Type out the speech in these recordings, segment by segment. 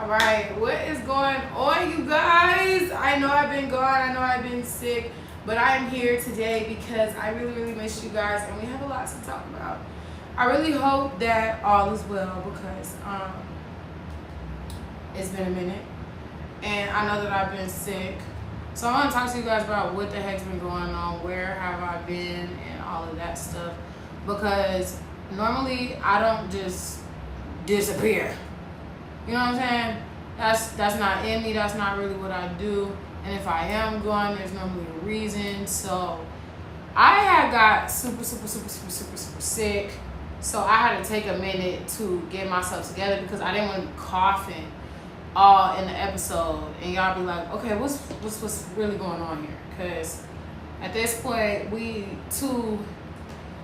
Alright, what is going on, you guys? I know I've been gone, I know I've been sick, but I'm here today because I really miss you guys and we have a lot to talk about. I really hope that all is well because it's been a minute and I know that I've been sick. So I want to talk to you guys about what the heck's been going on, where have I been, and all of that stuff. Because normally I don't just disappear. You know what I'm saying? That's not in me. That's not really what I do. And if I am gone, there's normally a reason. So I had got super sick. So I had to take a minute to get myself together because I didn't want to be coughing all in the episode and y'all be like, okay, what's really going on here? Because at this point we too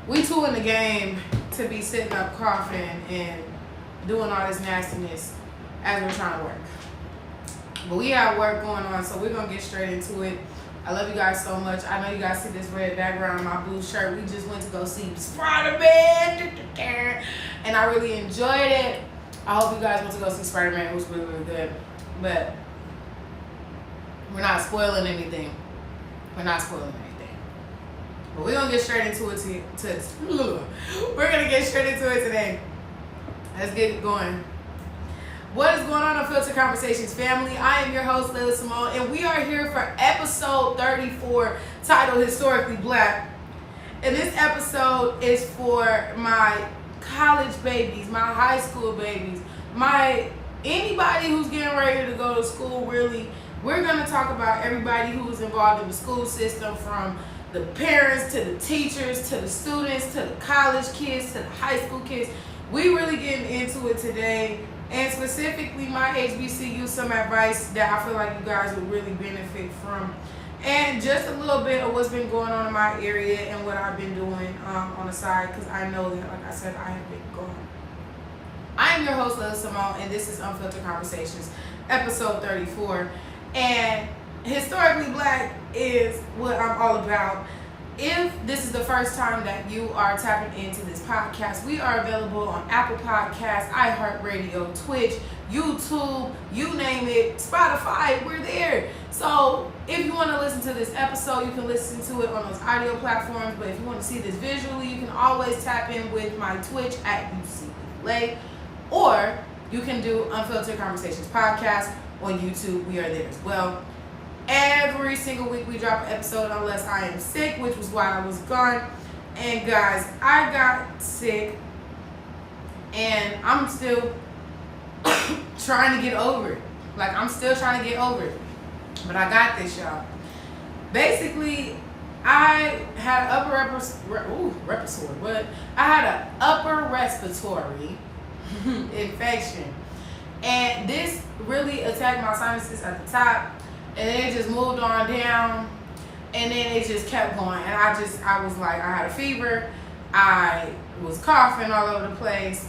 in the game to be sitting up coughing and doing all this nastiness as we're trying to work. But we have work going on, so we're gonna get straight into it. I love you guys so much. I know you guys see this red background in my blue shirt. We just went to go see Spider-Man and I really enjoyed it. I hope you guys went to go see Spider-Man. It was really good. But we're not spoiling anything. But we're gonna get straight into it we're gonna get straight into it today. Let's get it going. What is going on Unfiltered Conversations, family? I am your host, Layla Simone, and we are here for episode 34, titled Historically Black. And this episode is for my college babies, my high school babies, anybody who's getting ready to go to school, really. We're going to talk about everybody who is involved in the school system, from the parents to the teachers to the students to the college kids to the high school kids. We really getting into it today, and specifically my HBCU, some advice that I feel like you guys would really benefit from, and just a little bit of what's been going on in my area and what I've been doing on the side, because I know that, like I said, I have been gone. I am your host, Layla Simone, and this is Unfiltered Conversations, episode 34. And Historically Black is what I'm all about. If this is the first time that you are tapping into this podcast, we are available on Apple Podcasts, iHeartRadio, Twitch, YouTube, you name it, Spotify, we're there. So if you want to listen to this episode, you can listen to it on those audio platforms. But if you want to see this visually, you can always tap in with my Twitch at UCLA, or you can do Unfiltered Conversations podcast on YouTube. We are there as well. Every single week we drop an episode unless I am sick, which was why I was gone. And guys, I got sick and I'm still trying to get over it. But I got this, y'all. Basically, I had an upper respiratory infection. And this really attacked my sinuses at the top. And then it just moved on down, and then it just kept going. And I was like, I had a fever, I was coughing all over the place,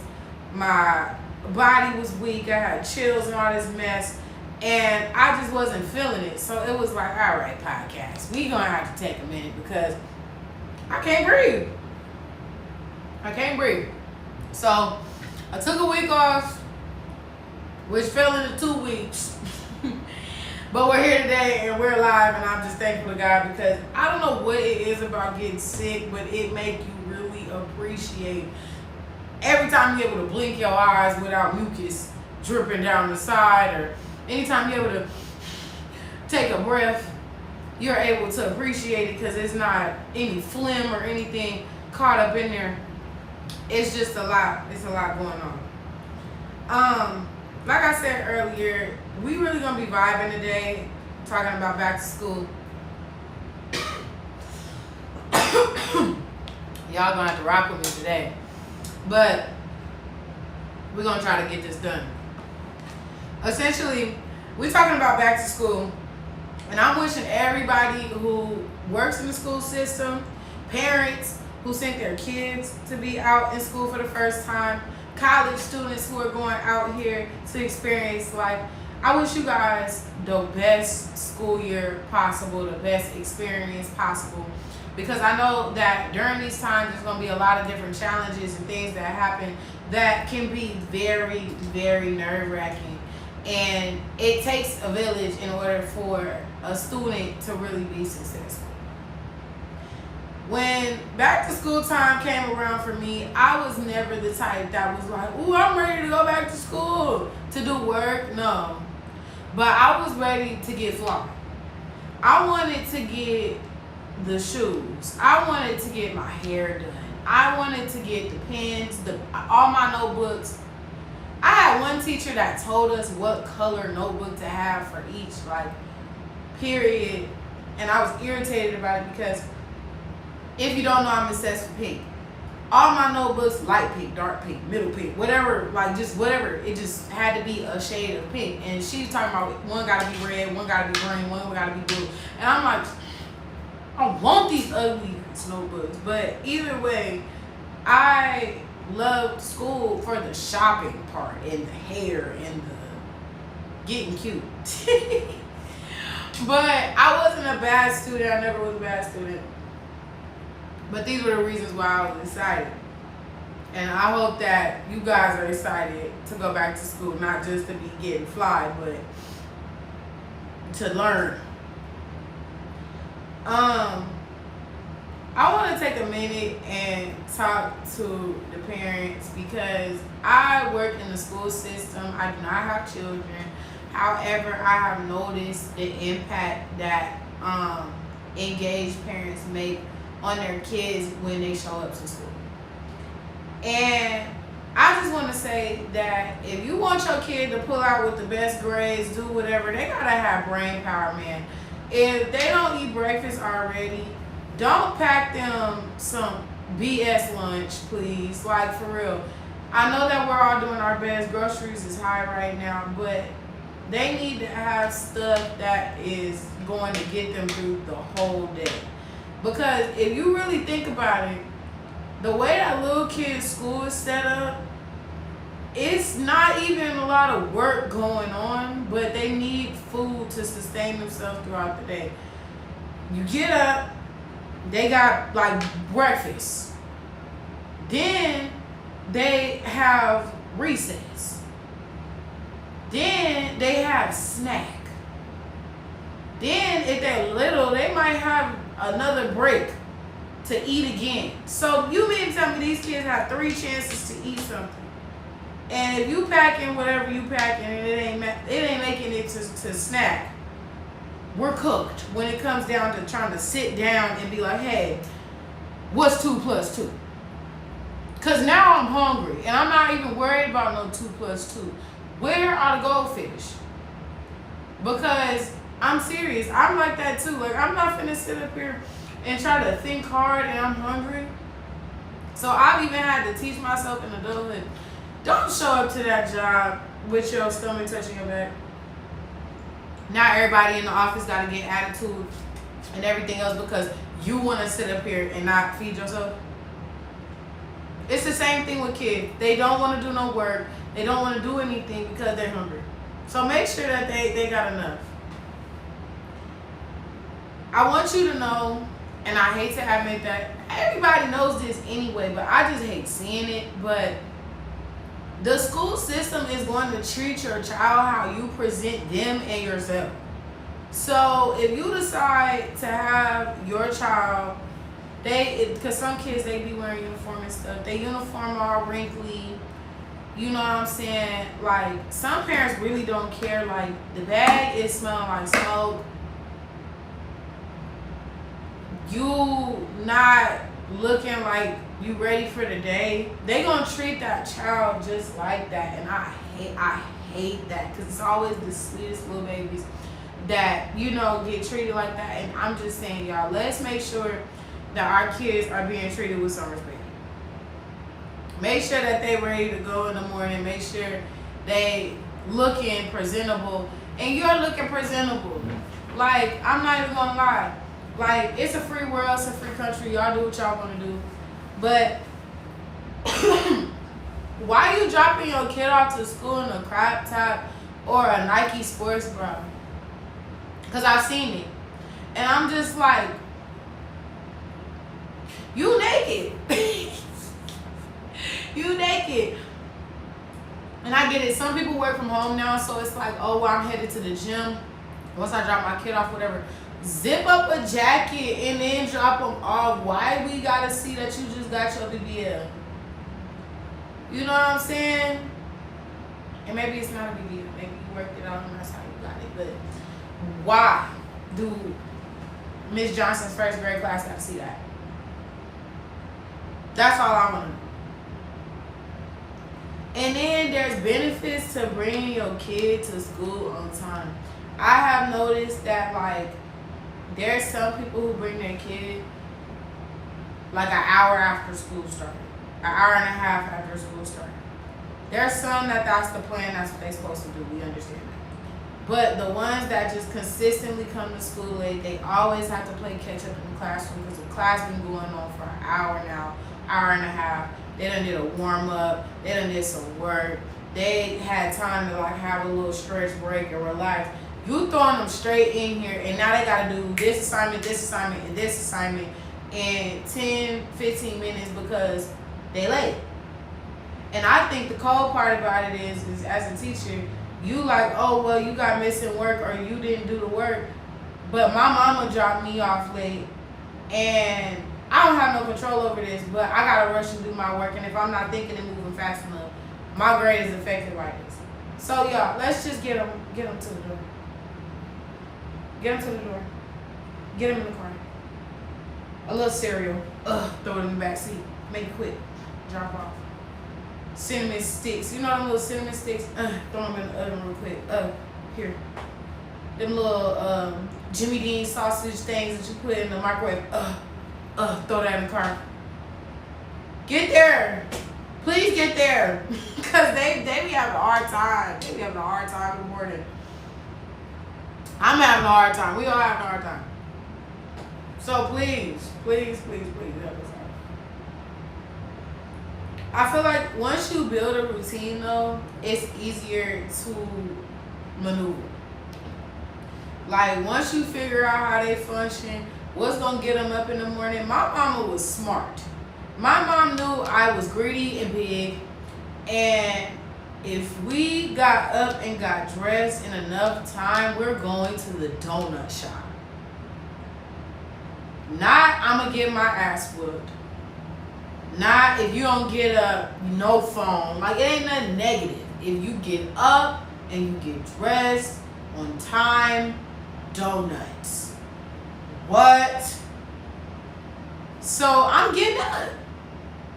my body was weak, I had chills and all this mess, and I just wasn't feeling it. So it was like, all right, podcast, we gonna have to take a minute because I can't breathe. So I took a week off, which fell into 2 weeks. But we're here today and we're alive, and I'm just thankful to God because I don't know what it is about getting sick, but it makes you really appreciate every time you're able to blink your eyes without mucus dripping down the side, or anytime you're able to take a breath, you're able to appreciate it because it's not any phlegm or anything caught up in there. It's just a lot. It's a lot going on. Like I said earlier, we really gonna be vibing today, talking about back to school. Y'all gonna have to rock with me today, but we're gonna try to get this done. Essentially, we're talking about back to school, and I'm wishing everybody who works in the school system, parents who sent their kids to be out in school for the first time, college students who are going out here to experience life, I wish you guys the best school year possible, the best experience possible, because I know that during these times there's going to be a lot of different challenges and things that happen that can be very nerve-wracking. And it takes a village in order for a student to really be successful. When back to school time came around for me, I was never the type that was like, ooh, I'm ready to go back to school to do work. No. But I was ready to get fly. I wanted to get the shoes. I wanted to get my hair done. I wanted to get the pens, all my notebooks. I had one teacher that told us what color notebook to have for each, like, period. And I was irritated about it because if you don't know, I'm obsessed with pink. All my notebooks, light pink, dark pink, middle pink, whatever, like just whatever. It just had to be a shade of pink. And she's talking about one gotta be red, one gotta be green, one gotta be blue. And I'm like, I want these ugly notebooks. But either way, I loved school for the shopping part and the hair and the getting cute. But I wasn't a bad student. I never was a bad student. But these were the reasons why I was excited. And I hope that you guys are excited to go back to school, not just to be getting fly, but to learn. I want to take a minute and talk to the parents because I work in the school system. I do not have children. However, I have noticed the impact that engaged parents make on their kids when they show up to school. And I just want to say that if you want your kid to pull out with the best grades, do whatever, they gotta have brain power, man. If they don't eat breakfast already, don't pack them some BS lunch, please. Like, for real. I know that we're all doing our best. Groceries is high right now, but they need to have stuff that is going to get them through the whole day. Because if you really think about it, the way that little kids' school is set up, it's not even a lot of work going on, but they need food to sustain themselves throughout the day. You get up, they got like breakfast. Then they have recess. Then they have snack. Then if they're little, they might have another break to eat again. So you mean to tell me these kids have 3 chances to eat something? And if you packing whatever you packing and it ain't making it to snack, we're cooked when it comes down to trying to sit down and be like, hey, what's 2 plus 2? Because now I'm hungry and I'm not even worried about no 2 plus 2. Where are the goldfish? Because I'm serious. I'm like that too. Like, I'm not finna sit up here and try to think hard and I'm hungry. So I've even had to teach myself in adulthood, don't show up to that job with your stomach touching your back. Not everybody in the office got to get attitude and everything else because you want to sit up here and not feed yourself. It's the same thing with kids. They don't want to do no work. They don't want to do anything because they're hungry. So make sure that they got enough. I want you to know, and I hate to admit that, everybody knows this anyway, but I just hate seeing it. But the school system is going to treat your child how you present them and yourself. So if you decide to have your child, because some kids, they be wearing uniform and stuff, they uniform all wrinkly, you know what I'm saying? Like, some parents really don't care. Like, the bag is smelling like smoke. You not looking like you ready for the day. They gonna treat that child just like that. And I hate that because it's always the sweetest little babies that, you know, get treated like that. And I'm just saying, y'all, let's make sure that our kids are being treated with some respect. Make sure that they ready to go in the morning. Make sure they looking presentable. And you're looking presentable. Like, I'm not even gonna lie. Like, it's a free world, it's a free country. Y'all do what y'all want to do. But why are you dropping your kid off to school in a crop top or a Nike sports bra? Because I've seen it. And I'm just like, you naked. You naked. And I get it. Some people work from home now, so it's like, oh, well, I'm headed to the gym. Once I drop my kid off, whatever. Zip up a jacket and then drop them off. Why we gotta see that you just got your BBL? You know what I'm saying? And maybe it's not a BBL. Maybe you worked it out and that's how you got it. But why do Miss Johnson's first grade class gotta see that? That's all I want to know. And then there's benefits to bringing your kid to school on time. I have noticed that, like, there's some people who bring their kid like an hour after school started, an hour and a half after school started. There's some that's the plan, that's what they're supposed to do. We understand that. But the ones that just consistently come to school late, they always have to play catch up in the classroom because the class been going on for an hour now, hour and a half. They done did a warm up. They done did some work. They had time to like have a little stretch break and relax. You throwing them straight in here, and now they got to do this assignment, and this assignment in 10, 15 minutes because they late. And I think the cold part about it is as a teacher, you like, oh, well, you got missing work or you didn't do the work, but my mama dropped me off late, and I don't have no control over this, but I got to rush and do my work, and if I'm not thinking and moving fast enough, my grade is affected by this. So, y'all, let's just get them to the door. Get them to the door. Get them in the car. A little cereal. Throw it in the back seat. Make it quick. Drop off. Cinnamon sticks. You know them little cinnamon sticks? Throw them in the oven real quick. Here. Them little Jimmy Dean sausage things that you put in the microwave. Throw that in the car. Get there. Please get there. Because they be having a hard time. They be having a hard time in the morning. I'm having a hard time. We all having a hard time. So please help us out. I feel like once you build a routine though, it's easier to maneuver. Like once you figure out how they function, what's gonna get them up in the morning. My mama was smart. My mom knew I was greedy and big, and if we got up and got dressed in enough time, we're going to the donut shop. Not, I'm going to get my ass whooped. Not, if you don't get up, no phone. Like, it ain't nothing negative. If you get up and you get dressed on time, donuts. What? So, I'm getting up.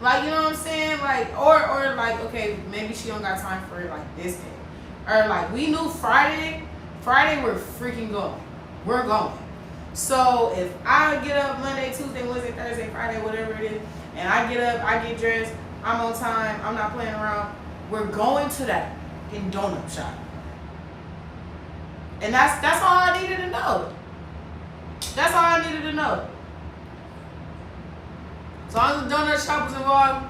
Like, you know what I'm saying? Like, or like, okay, maybe she don't got time for it like this day. Or like, we knew Friday we're freaking going. We're going. So if I get up Monday, Tuesday, Wednesday, Thursday, Friday, whatever it is, and I get up, I get dressed, I'm on time, I'm not playing around, we're going to that in donut shop. And that's all I needed to know. That's all I needed to know. As long as the donut shop was involved,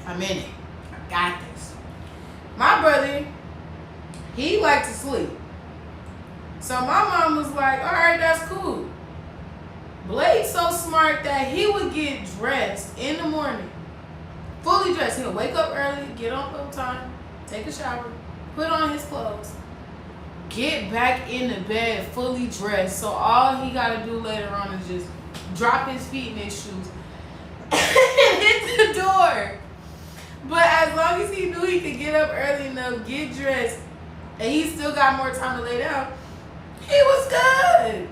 I'm in it. I got this. My brother, he liked to sleep. So my mom was like, all right, that's cool. Blake's so smart that he would get dressed in the morning. Fully dressed. He'll wake up early, get on time, take a shower, put on his clothes, get back in the bed fully dressed. So all he got to do later on is just drop his feet in his shoes and hit the door. But as long as he knew he could get up early enough, get dressed, and he still got more time to lay down, he was good.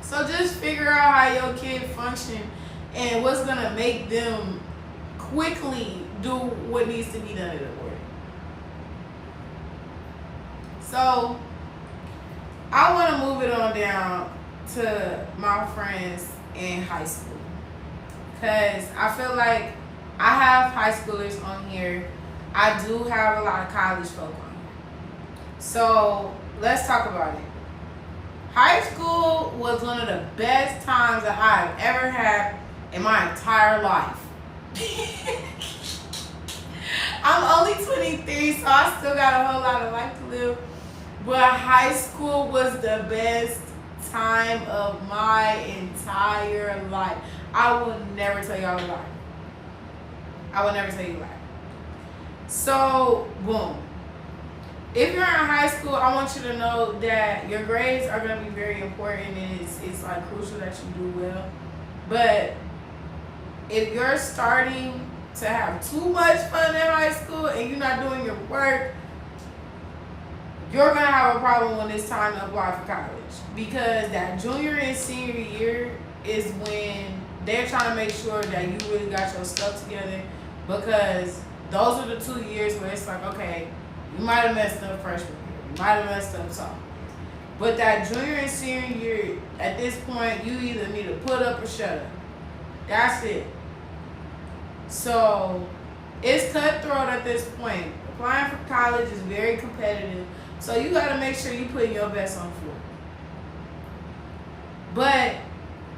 So just figure out how your kid function and what's going to make them quickly do what needs to be done in the morning. So I want to move it on down to my friends in high school. Because I feel like I have high schoolers on here. I do have a lot of college folk on here. So let's talk about it. High school was one of the best times that I've ever had in my entire life. I'm only 23, so I still got a whole lot of life to live. But high school was the best time of my entire life. I will never tell y'all a lie. I will never tell you a lie. So, boom. If you're in high school, I want you to know that your grades are going to be very important, and it's like crucial that you do well. But if you're starting to have too much fun in high school and you're not doing your work, you're going to have a problem when it's time to apply for college. Because that junior and senior year is when they're trying to make sure that you really got your stuff together. Because those are the 2 years where it's like, okay, you might have messed up freshman year. You might have messed up sophomore year. But that junior and senior year, at this point, you either need to put up or shut up. That's it. So, it's cutthroat at this point. Applying for college is very competitive. So, you got to make sure you put your best on the floor. But,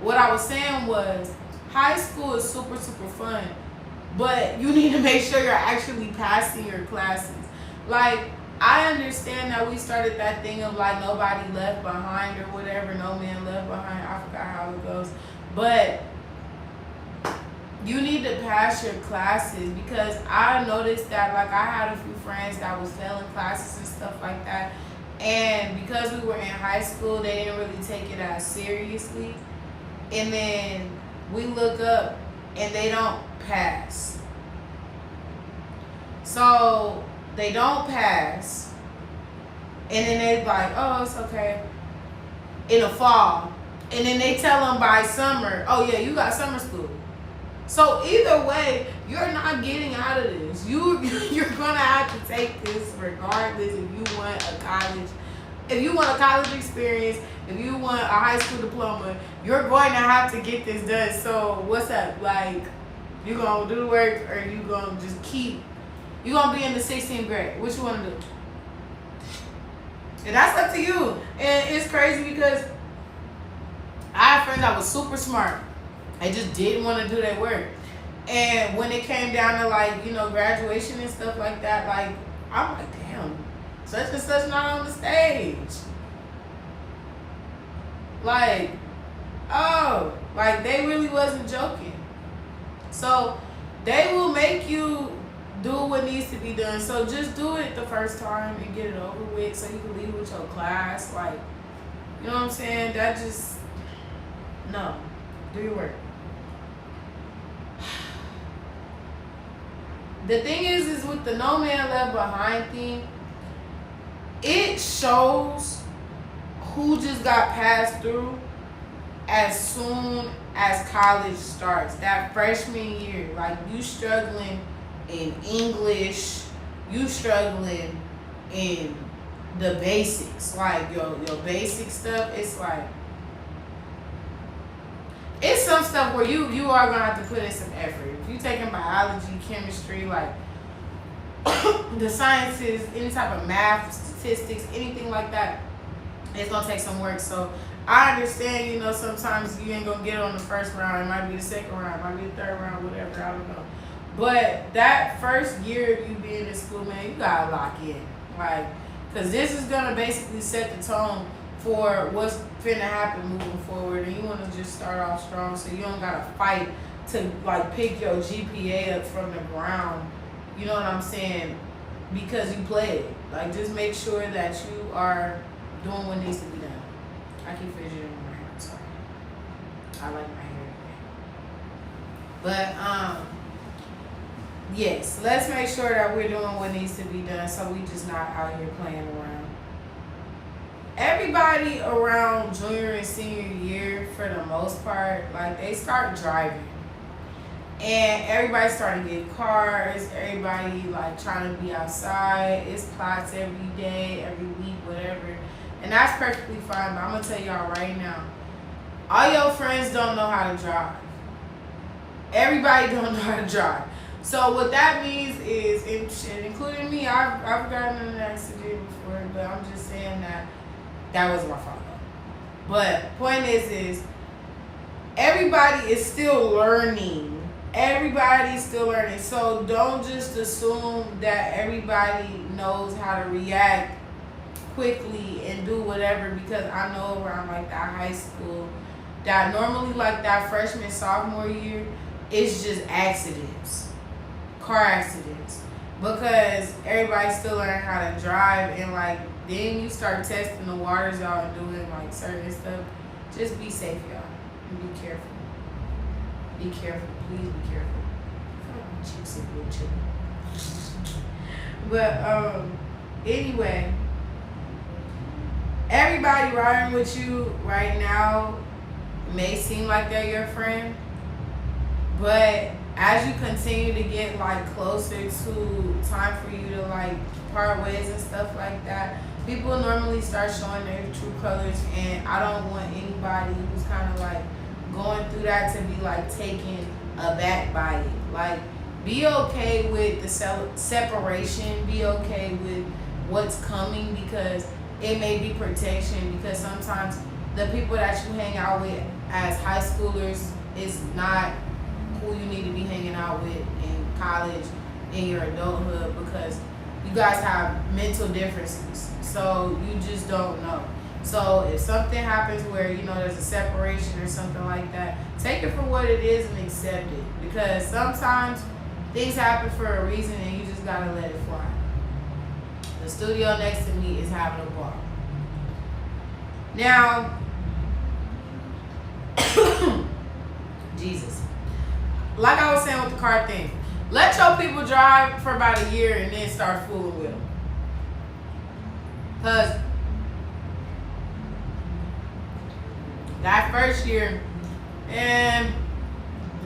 what I was saying was, high school is super, super fun. But, you need to make sure you're actually passing your classes. Like, I understand that we started that thing of like nobody left behind or whatever, no man left behind. I forgot how it goes. But you need to pass your classes, because I noticed that like I had a few friends that was failing classes and stuff like that. And because we were in high school, they didn't really take it as seriously. And then we look up and they don't pass. So they don't pass, and then they're like, oh, it's okay, in the fall. And then they tell them by summer, oh yeah, you got summer school. So either way, you're not getting out of this. You're gonna have to take this regardless if you want a college. If you want a college experience, if you want a high school diploma, you're going to have to get this done. So what's up? Like, you gonna do the work, or you gonna just keep? You're going to be in the 16th grade. What you want to do? And that's up to you. And it's crazy because I had friends that was super smart. They just didn't want to do their work. And when it came down to like, you know, graduation and stuff like that, like, I'm like, damn, such and such not on the stage. Like, oh, like they really wasn't joking. So they will make you do what needs to be done. So just do it the first time and get it over with so you can leave with your class. Like, you know what I'm saying? That just, no. Do your work. The thing is with the no man left behind thing, it shows who just got passed through as soon as college starts. That freshman year, like you struggling in English, you struggling in the basics, like your basic stuff. It's like, it's some stuff where you are gonna have to put in some effort. If you taking biology, chemistry, like the sciences, any type of math, statistics, anything like that, it's gonna take some work. So I understand, you know, sometimes you ain't gonna get it on the first round. It might be the second round, it might be the third round, whatever, I don't know. But that first year of you being in school, man, you gotta lock in. Like, because this is gonna basically set the tone for what's finna happen moving forward. And you wanna just start off strong so you don't gotta fight to like pick your GPA up from the ground. You know what I'm saying? Because you played. Like, just make sure that you are doing what needs to be done. I keep fidgeting in my hair, I'm sorry. I like my hair. But, yes, let's make sure that we're doing what needs to be done so we just not out here playing around. Everybody around junior and senior year, for the most part, like, they start driving. And everybody's starting to get cars. Everybody, like, trying to be outside. It's plots every day, every week, whatever. And that's perfectly fine, but I'm going to tell y'all right now, all your friends don't know how to drive. Everybody don't know how to drive. So what that means is, including me, I've gotten in an accident before, but I'm just saying that was my fault. But point is everybody is still learning. Everybody's still learning. So don't just assume that everybody knows how to react quickly and do whatever, because I know around like that high school, that normally like that freshman, sophomore year, it's just accidents. Car accidents. because everybody's still learning how to drive, and like then you start testing the waters out and doing like certain stuff. Just be safe, y'all, and be careful. Be careful, please be careful. I feel like my cheeks are real chilly. But anyway, everybody riding with you right now may seem like they're your friend, but as you continue to get like closer to time for you to like part ways and stuff like that, people normally start showing their true colors, and I don't want anybody who's kind of like going through that to be like taken aback by it. Like, be okay with the separation, be okay with what's coming, because it may be protection, because sometimes the people that you hang out with as high schoolers is not who you need to be hanging out with in college, in your adulthood, because you guys have mental differences, so you just don't know. So if something happens where, you know, there's a separation or something like that, take it for what it is and accept it, because sometimes things happen for a reason and you just gotta let it fly. The studio next to me is having a ball. Now, Jesus. Like I was saying with the car thing, let your people drive for about a year and then start fooling with them. Because that first year, and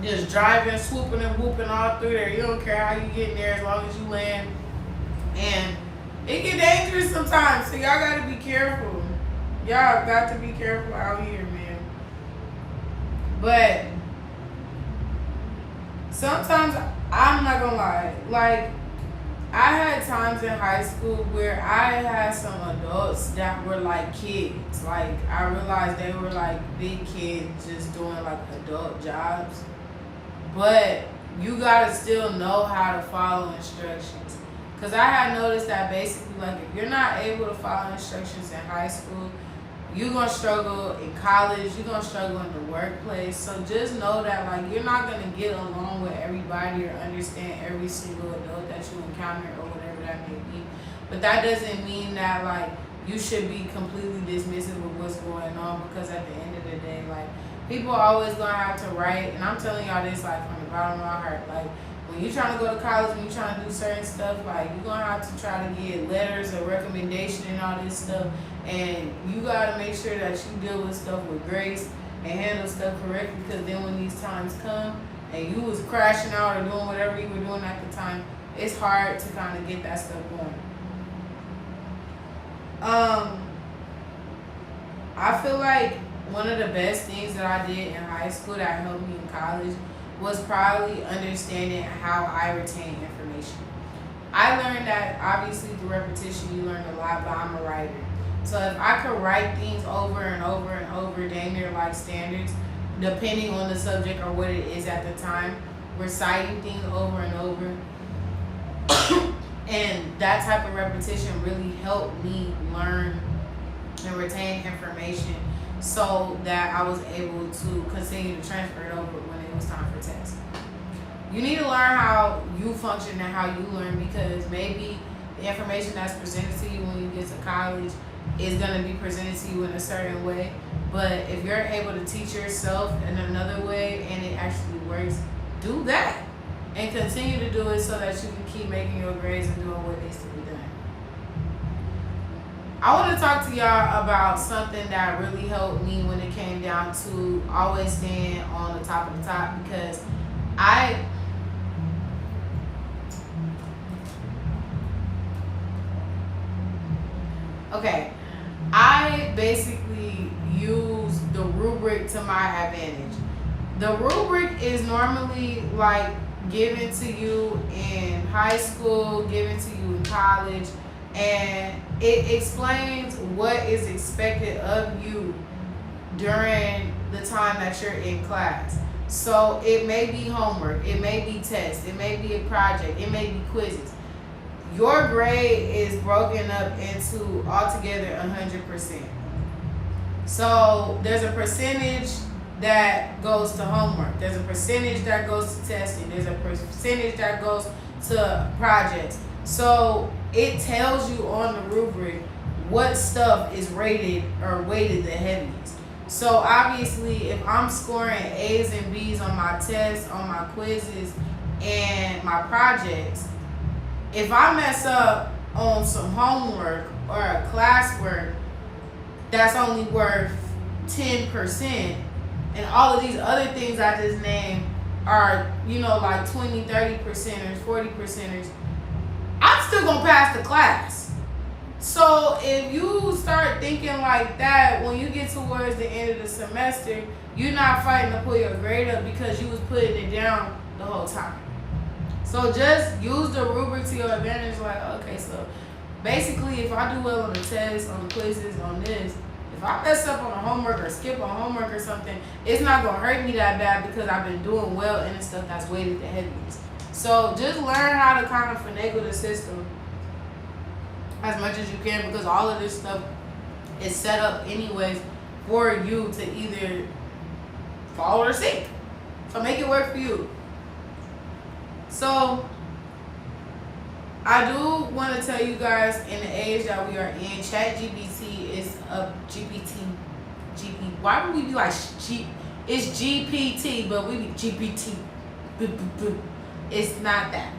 just driving, swooping and whooping all through there. You don't care how you get in there as long as you land. And it get dangerous sometimes, so y'all gotta be careful. Y'all got to be careful out here, man. But sometimes, I'm not gonna lie, like, I had times in high school where I had some adults that were like kids. Like, I realized they were like big kids just doing like adult jobs. But you gotta still know how to follow instructions. Because I had noticed that basically, like, if you're not able to follow instructions in high school, you're going to struggle in college, you're going to struggle in the workplace. So just know that, like, you're not going to get along with everybody or understand every single adult that you encounter or whatever that may be. But that doesn't mean that, like, you should be completely dismissive of what's going on, because at the end of the day, like, people are always going to have to write. And I'm telling y'all this, like, from the bottom of my heart. Like, when you're trying to go to college, when you're trying to do certain stuff, like, you're going to have to try to get letters or recommendation and all this stuff. And you got to make sure that you deal with stuff with grace and handle stuff correctly, because then when these times come and you was crashing out or doing whatever you were doing at the time, it's hard to kind of get that stuff going. I feel like one of the best things that I did in high school that helped me in college was probably understanding how I retain information. I learned that obviously through repetition you learn a lot, but I'm a writer. So if I could write things over and over and over, dang near like standards, depending on the subject or what it is at the time, reciting things over and over, and that type of repetition really helped me learn and retain information, so that I was able to continue to transfer it over when it was time for tests. You need to learn how you function and how you learn, because maybe the information that's presented to you when you get to college is going to be presented to you in a certain way. But if you're able to teach yourself in another way and it actually works, do that. And continue to do it so that you can keep making your grades and doing what needs to be done. I want to talk to y'all about something that really helped me when it came down to always staying on the top of the top, because I basically use the rubric to my advantage. The rubric is normally like given to you in high school, given to you in college, and it explains what is expected of you during the time that you're in class. So it may be homework, it may be tests, it may be a project, it may be quizzes. Your grade is broken up into altogether 100%. So there's a percentage that goes to homework. There's a percentage that goes to testing. There's a percentage that goes to projects. So it tells you on the rubric what stuff is rated or weighted the heaviest. So obviously, if I'm scoring A's and B's on my tests, on my quizzes, and my projects, if I mess up on some homework or a classwork that's only worth 10%, and all of these other things I just named are, like 20, 30 percenters, 40 percenters, I'm still gonna pass the class. So if you start thinking like that, when you get towards the end of the semester, you're not fighting to pull your grade up because you was putting it down the whole time. So just use the rubric to your advantage. Like, okay, so basically if I do well on the tests, on the quizzes, on this, if I mess up on a homework or skip on homework or something, it's not going to hurt me that bad because I've been doing well in the stuff that's weighted the heaviest. So just learn how to kind of finagle the system as much as you can, because all of this stuff is set up anyways for you to either fall or sink. So make it work for you. So I do want to tell you guys, in the age that we are in, ChatGPT is a why would we be like G? It's GPT, but we be GPT. It's not that.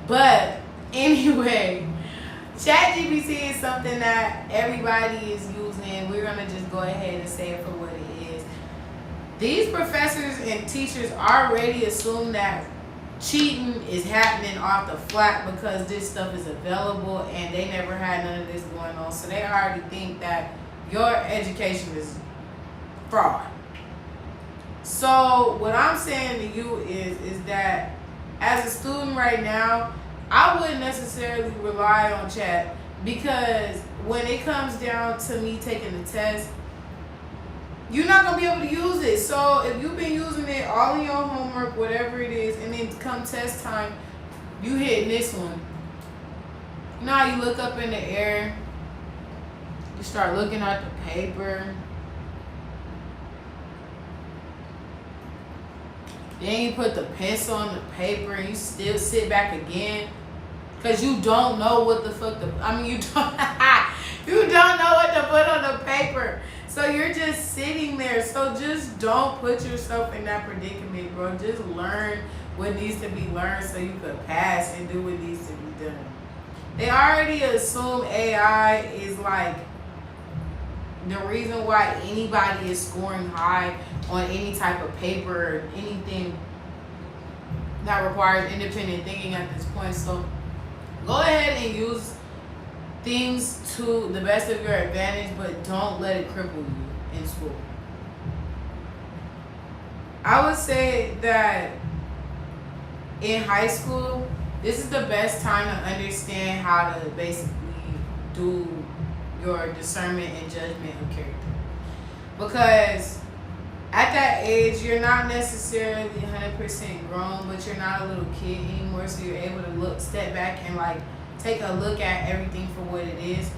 But anyway, ChatGPT is something that everybody is using. We're gonna just go ahead and say it for what it is. These professors and teachers already assume that cheating is happening off the flat because this stuff is available and they never had none of this going on. So they already think that your education is fraud. So what I'm saying to you is that as a student right now, I wouldn't necessarily rely on chat, because when it comes down to me taking the test, you're not going to be able to use it. So if you've been using it all in your homework, whatever it is, and then come test time, you hitting this one. You know how you look up in the air, you start looking at the paper, then you put the pencil on the paper and you still sit back again because you don't know what the fuck you don't you don't know what to put on the paper. So you're just sitting there. So just don't put yourself in that predicament, bro. Just learn what needs to be learned so you could pass and do what needs to be done. They already assume AI is like the reason why anybody is scoring high on any type of paper or anything that requires independent thinking at this point. So go ahead and use things to the best of your advantage, but don't let it cripple you in school. I would say that in high school, this is the best time to understand how to basically do your discernment and judgment of character. Because at that age, you're not necessarily 100% grown, but you're not a little kid anymore, so you're able to step back and like take a look at everything for what it is.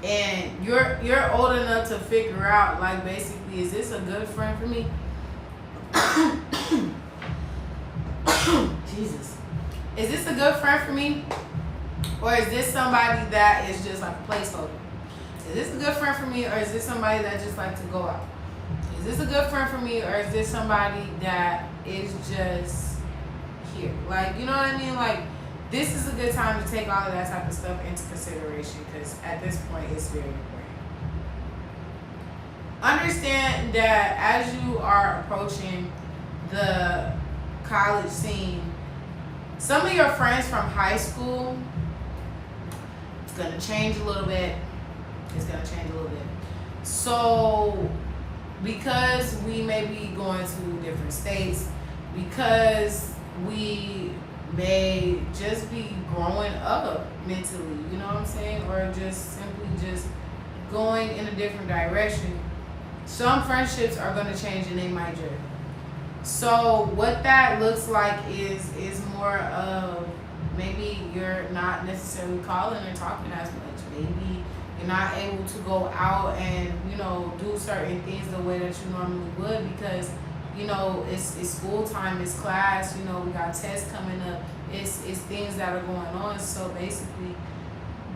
And you're old enough to figure out, like, basically, is this a good friend for me? Jesus. Is this a good friend for me? Or is this somebody that is just like a placeholder? Is this a good friend for me, or is this somebody that just likes to go out? Is this a good friend for me, or is this somebody that is just here? Like, you know what I mean? Like, this is a good time to take all of that type of stuff into consideration, because at this point, it's very important. Understand that as you are approaching the college scene, some of your friends from high school, it's going to change a little bit. So because we may be going to different states, because we may just be growing up mentally, you know what I'm saying? Or just simply just going in a different direction, some friendships are going to change and they might drift. So what that looks like is more of maybe you're not necessarily calling or talking as much. Maybe you're not able to go out and, you know, do certain things the way that you normally would because You know, it's school time, it's class. You know, we got tests coming up. It's things that are going on. So basically,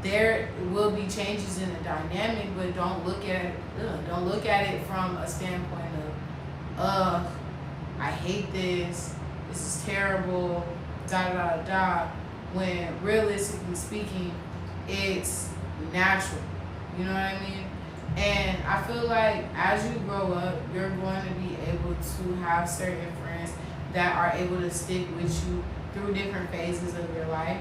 there will be changes in the dynamic, but don't look at it. Don't look at it from a standpoint of, I hate this. This is terrible. Da da da da. When realistically speaking, it's natural. You know what I mean? And I feel like as you grow up, you're going to be able to have certain friends that are able to stick with you through different phases of your life.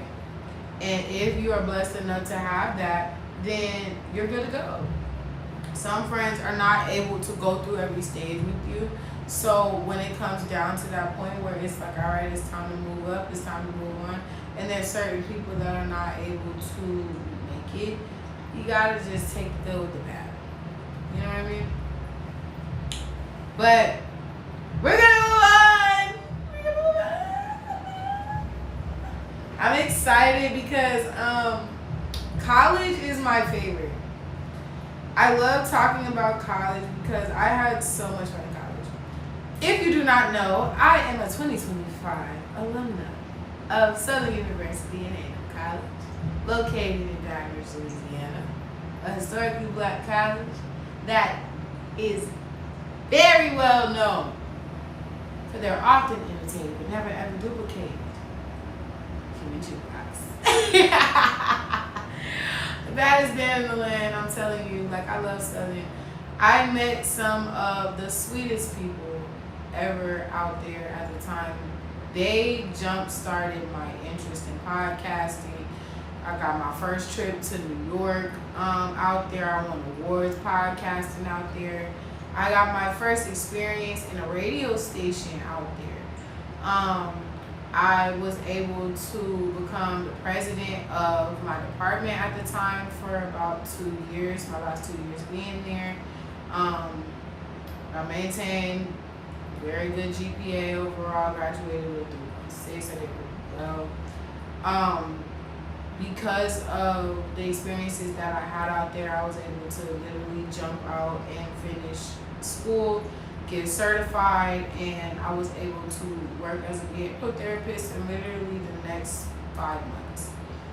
And if you are blessed enough to have that, then you're good to go. Some friends are not able to go through every stage with you. So when it comes down to that point where it's like, all right, it's time to move up, it's time to move on, and there's certain people that are not able to make it, you gotta just take the good with the bad. You know what I mean? But we're gonna move on. I'm excited because college is my favorite. I love talking about college because I had so much fun in college. If you do not know, I am a 2025 alumna of Southern University in Anthem College, located in Baton Rouge, Louisiana, a historically black college that is very well known for their often imitated but never ever duplicated human jukebox. The baddest band in the land, I'm telling you, like, I love Southern. I met some of the sweetest people ever out there at the time. They jump-started my interest in podcasting. I got my first trip to New York out there. I won awards podcasting out there. I got my first experience in a radio station out there. I was able to become the president of my department at the time for about 2 years, my last 2 years being there. I maintained very good GPA overall, graduated with 3.6, I did really well. Because of the experiences that I had out there, I was able to literally jump out and finish school, get certified, and I was able to work as a behavioral therapist in literally the next 5 months.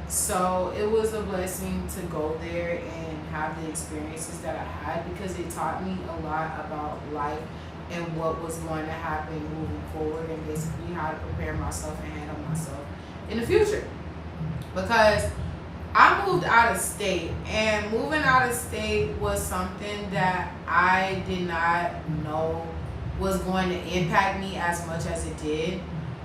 So it was a blessing to go there and have the experiences that I had, because it taught me a lot about life and what was going to happen moving forward, and basically how to prepare myself and handle myself in the future. Because I moved out of state, and moving out of state was something that I did not know was going to impact me as much as it did.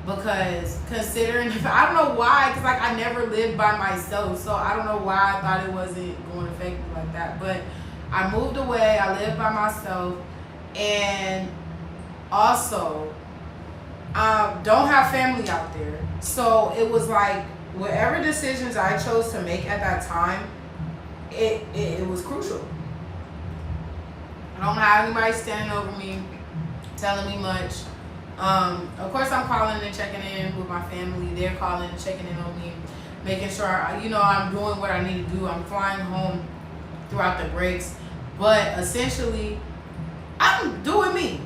Because considering, I don't know why, because like I never lived by myself, so I don't know why I thought it wasn't going to affect me like that. But I moved away, I lived by myself, and also don't have family out there. So it was like, whatever decisions I chose to make at that time, it was crucial. I don't have anybody standing over me, telling me much. Of course, I'm calling and checking in with my family. They're calling and checking in on me, making sure, I'm doing what I need to do. I'm flying home throughout the breaks. But essentially, I'm doing me.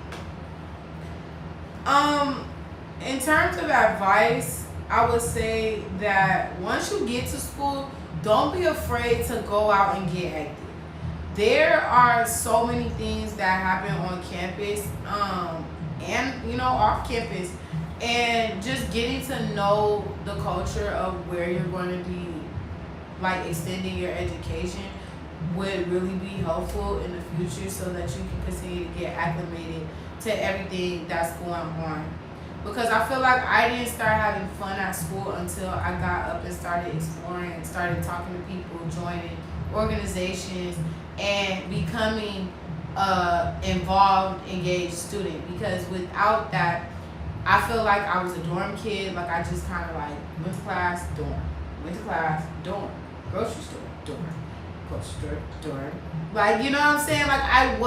In terms of advice, I would say that once you get to school, don't be afraid to go out and get active. There are so many things that happen on campus, and off campus, and just getting to know the culture of where you're going to be, like, extending your education would really be helpful in the future, so that you can continue to get acclimated to everything that's going on. Because I feel like I didn't start having fun at school until I got up and started exploring and started talking to people, joining organizations, and becoming involved, engaged student. Because without that, I feel like I was a dorm kid. Like, I just kind of like went to class, dorm, went to class, dorm, grocery store, dorm, grocery store, dorm. Like, you know what I'm saying? Like, I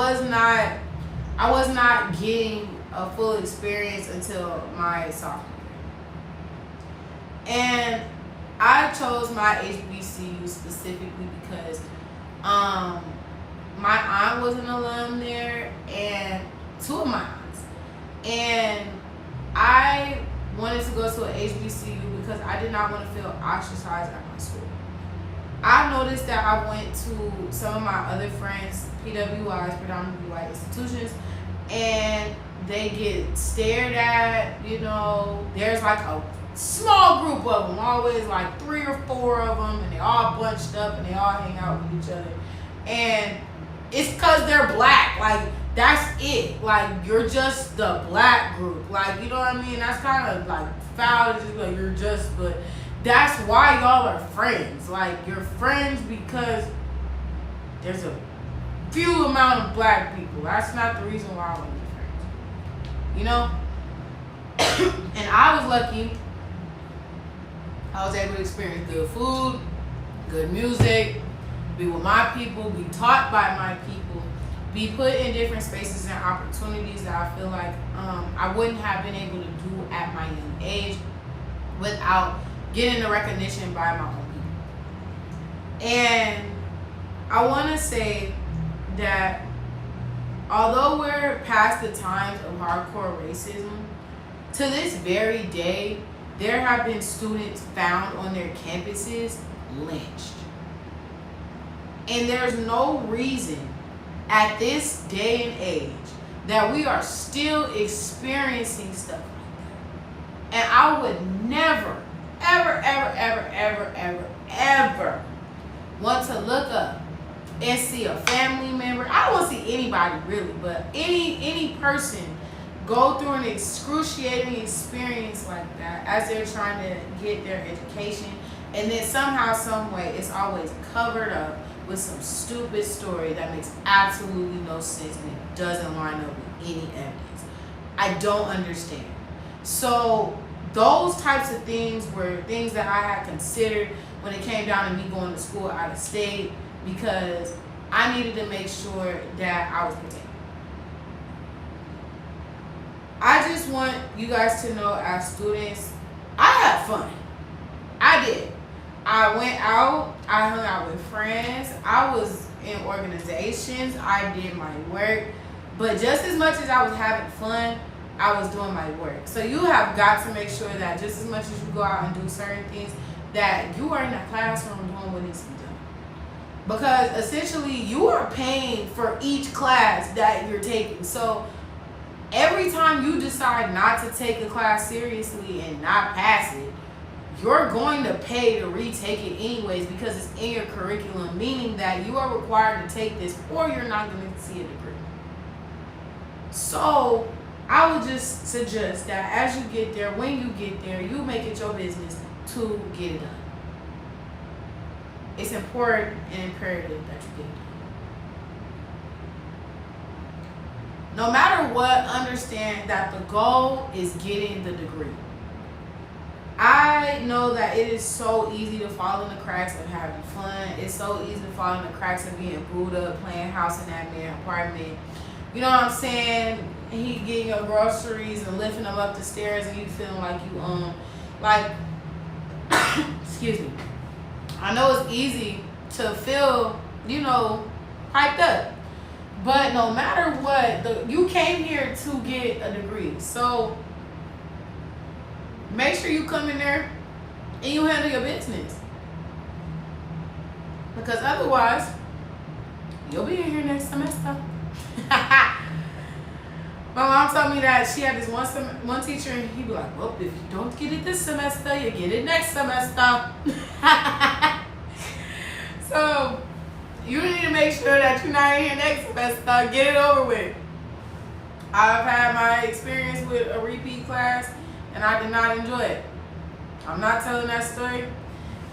was not getting a full experience until my sophomore year. And I chose my HBCU specifically because my aunt was an alum there, and two of my aunts. And I wanted to go to an HBCU because I did not want to feel ostracized at my school. I noticed that I went to some of my other friends, PWIs, predominantly white institutions, and they get stared at, you know. There's like a small group of them, always like 3 or 4 of them, and they all bunched up and they all hang out with each other. And it's because they're black. Like, that's it. Like, you're just the black group. Like, you know what I mean? That's kind of like foul to just be like, you're just, but that's why y'all are friends. Like, you're friends because there's a few amount of black people. That's not the reason why I want to be friends. You know? And I was lucky. I was able to experience good food, good music, be with my people, be taught by my people, be put in different spaces and opportunities that I feel like I wouldn't have been able to do at my young age without getting the recognition by my own people. And I want to say that although we're past the times of hardcore racism, to this very day, there have been students found on their campuses lynched. And there's no reason at this day and age that we are still experiencing stuff like that. And I would never, ever want to look up and see a family member. I don't want to see anybody really, but any person go through an excruciating experience like that as they're trying to get their education, and then somehow, some way, it's always covered up with some stupid story that makes absolutely no sense and it doesn't line up with any evidence. I don't understand. So those types of things were things that I had considered when it came down to me going to school out of state, because I needed to make sure that I was protected. I just want you guys to know, as students, I had fun. I did. I went out, I hung out with friends, I was in organizations, I did my work, but just as much as I was having fun, I was doing my work. So you have got to make sure that just as much as you go out and do certain things, that you are in a classroom doing what needs to be done. Because essentially you are paying for each class that you're taking. So every time you decide not to take a class seriously and not pass it, you're going to pay to retake it anyways, because it's in your curriculum, meaning that you are required to take this or you're not going to see a degree. So I would just suggest that as you get there, when you get there, you make it your business to get it done. It's important and imperative that you get it done. No matter what, understand that the goal is getting the degree. I know that it is so easy to fall in the cracks of having fun. It's so easy to fall in the cracks of being booed up, playing house in that man's apartment. You know what I'm saying? He getting your groceries and lifting them up the stairs and you feeling like you excuse me. I know it's easy to feel, hyped up. But no matter what, you came here to get a degree. So make sure you come in there and you handle your business. Because otherwise, you'll be in here next semester. My mom told me that she had this one teacher, and he'd be like, well, if you don't get it this semester, you get it next semester. So you need to make sure that you're not in here next semester. Get it over with. I've had my experience with a repeat class, and I did not enjoy it. I'm not telling that story,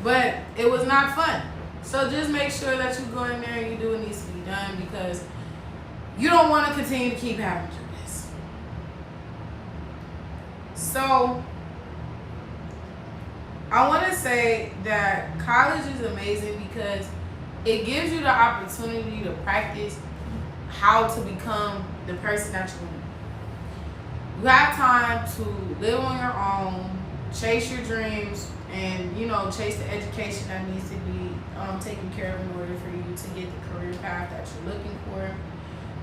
but it was not fun. So just make sure that you go in there and you do what needs to be done, because you don't want to continue to keep having to do this. So I want to say that college is amazing because it gives you the opportunity to practice how to become the person that you want. You have time to live on your own, chase your dreams, and chase the education that needs to be taken care of in order for you to get the career path that you're looking for.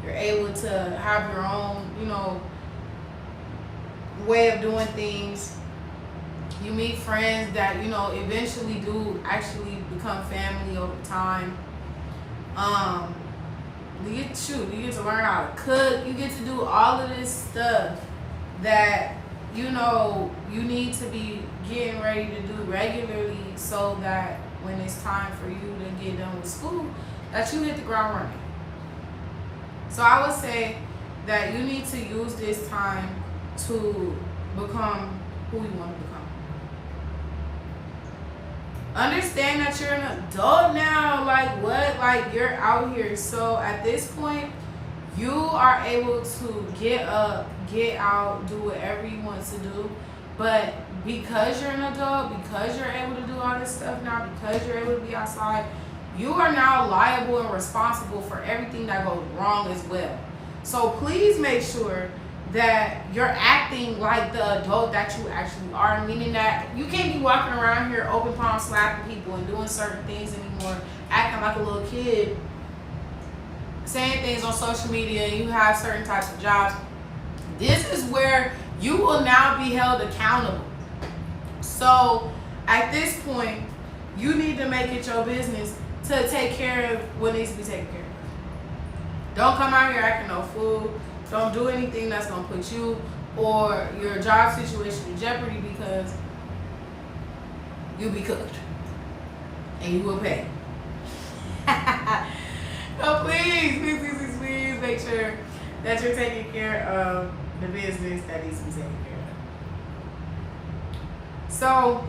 You're able to have your own, way of doing things. You meet friends that, you know, eventually do actually become family over time. You get to learn how to cook. You get to do all of this stuff that, you know, you need to be getting ready to do regularly, so that when it's time for you to get done with school, that you hit the ground running. So I would say that you need to use this time to become who you want to become. Understand that you're an adult now. Like, what? Like, you're out here. So at this point, you are able to get up, get out, do whatever you want to do. But because you're an adult, because you're able to do all this stuff now, because you're able to be outside, you are now liable and responsible for everything that goes wrong as well. So please make sure that you're acting like the adult that you actually are, meaning that you can't be walking around here open palm slapping people and doing certain things anymore, acting like a little kid, saying things on social media, and you have certain types of jobs. This is where you will now be held accountable. So at this point, you need to make it your business to take care of what needs to be taken care of. Don't come out here acting no fool. Don't do anything that's going to put you or your job situation in jeopardy, because you'll be cooked and you will pay. So please make sure that you're taking care of the business that needs to be taken care of. So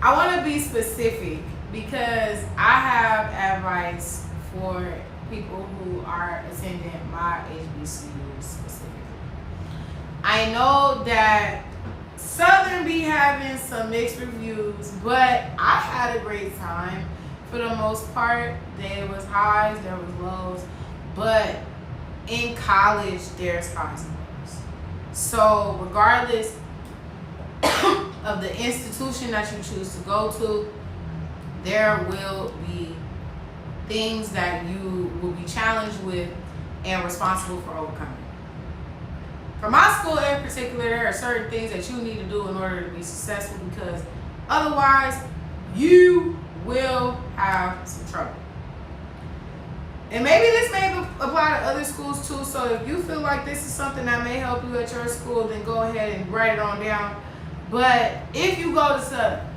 I want to be specific, because I have advice for people who are attending my HBCUs specifically. I know that Southern be having some mixed reviews, but I had a great time for the most part. There was highs, there was lows, but in college there's highs and lows. So regardless of the institution that you choose to go to, there will be things that you will be challenged with and responsible for overcoming. For my school in particular, there are certain things that you need to do in order to be successful, because otherwise you will have some trouble. And maybe this may apply to other schools too, so if you feel like this is something that may help you at your school, then go ahead and write it on down. But if you go to Southern,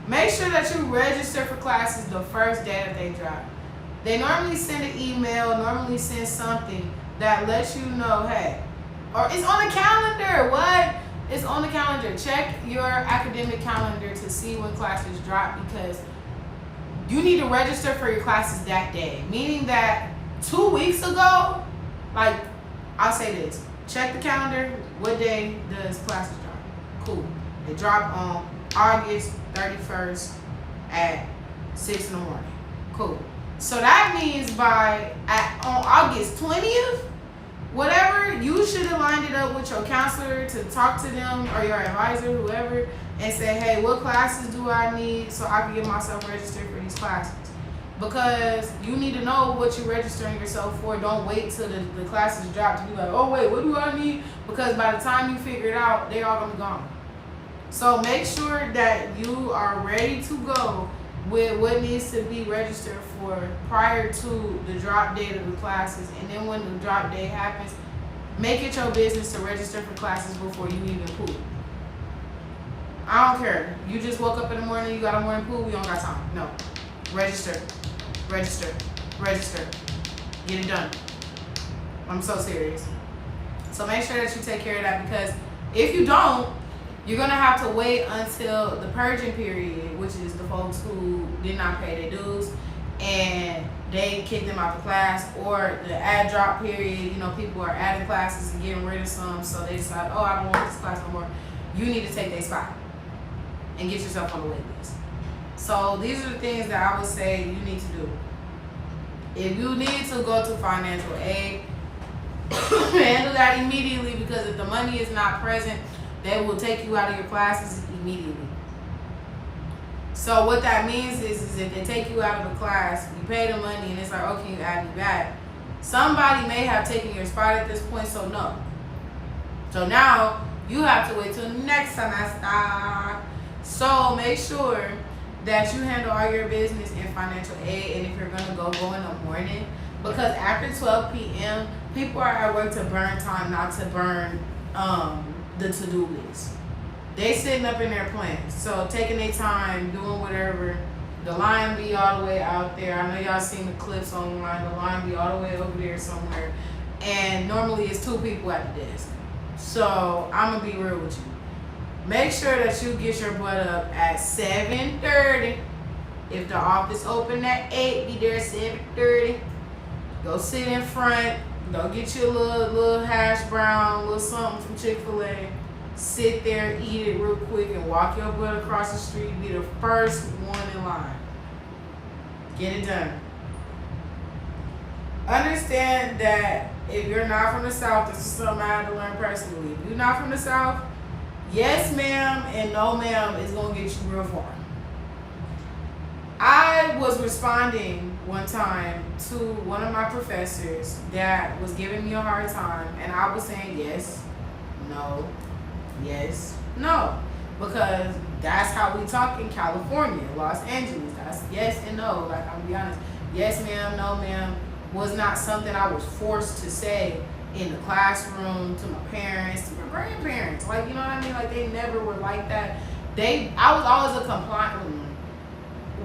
make sure that you register for classes the first day that they drop. They normally send an email, normally send something that lets you know, hey, or it's on the calendar. What? It's on the calendar. Check your academic calendar to see when classes drop, because you need to register for your classes that day. Meaning that 2 weeks ago, like, I'll say this, check the calendar. What day does classes drop? Cool. They drop on August 31st at 6 in the morning. Cool. So that means on August 20th, whatever, you should have lined it up with your counselor to talk to them, or your advisor, whoever, and say, hey, what classes do I need so I can get myself registered for these classes? Because you need to know what you're registering yourself for. Don't wait till the classes drop to be like, oh wait, what do I need? Because by the time you figure it out, they're all gonna be gone. So make sure that you are ready to go with what needs to be registered for prior to the drop date of the classes. And then when the drop date happens, make it your business to register for classes before you even pool. I don't care. You just woke up in the morning, you got a morning pool, we don't got time. No. Register. Register. Register. Get it done. I'm so serious. So make sure that you take care of that, because if you don't, you're going to have to wait until the purging period, which is the folks who did not pay their dues and they kicked them out of class, or the add drop period. You know, people are adding classes and getting rid of some, so they decide, oh, I don't want this class no more. You need to take their spot and get yourself on the wait list. So these are the things that I would say you need to do. If you need to go to financial aid, handle that immediately, because if the money is not present, they will take you out of your classes immediately. So what that means is if they take you out of the class, you pay the money, and it's like, oh, can you add me back? Somebody may have taken your spot at this point, so no. So now you have to wait till next semester. So make sure that you handle all your business in financial aid, and if you're gonna go in the morning, because after 12 p.m. people are at work to burn time, not to burn the to-do list. They sitting up in their plans, so taking their time, doing whatever. The line be all the way out there. I know y'all seen the clips online. The line be all the way over there somewhere, and normally it's 2 people at the desk. So I'm gonna be real with you. Make sure that you get your butt up at 7:30. If the office open at 8, be there at 7:30. Go sit in front. Go get you a little hash brown, little something from Chick-fil-A. Sit there, eat it real quick, and walk your butt across the street. Be the first one in line. Get it done. Understand that if you're not from the South, this is something I had to learn personally. If you're not from the South, yes ma'am and no ma'am is going to get you real far. I was responding one time to one of my professors that was giving me a hard time, and I was saying yes, no, yes, no, because that's how we talk in California, Los Angeles. That's yes and no. Like, I'm gonna be honest, yes ma'am, no ma'am was not something I was forced to say in the classroom, to my parents, to my grandparents. Like, you know what I mean? Like, they never were like that. I was always a compliant woman.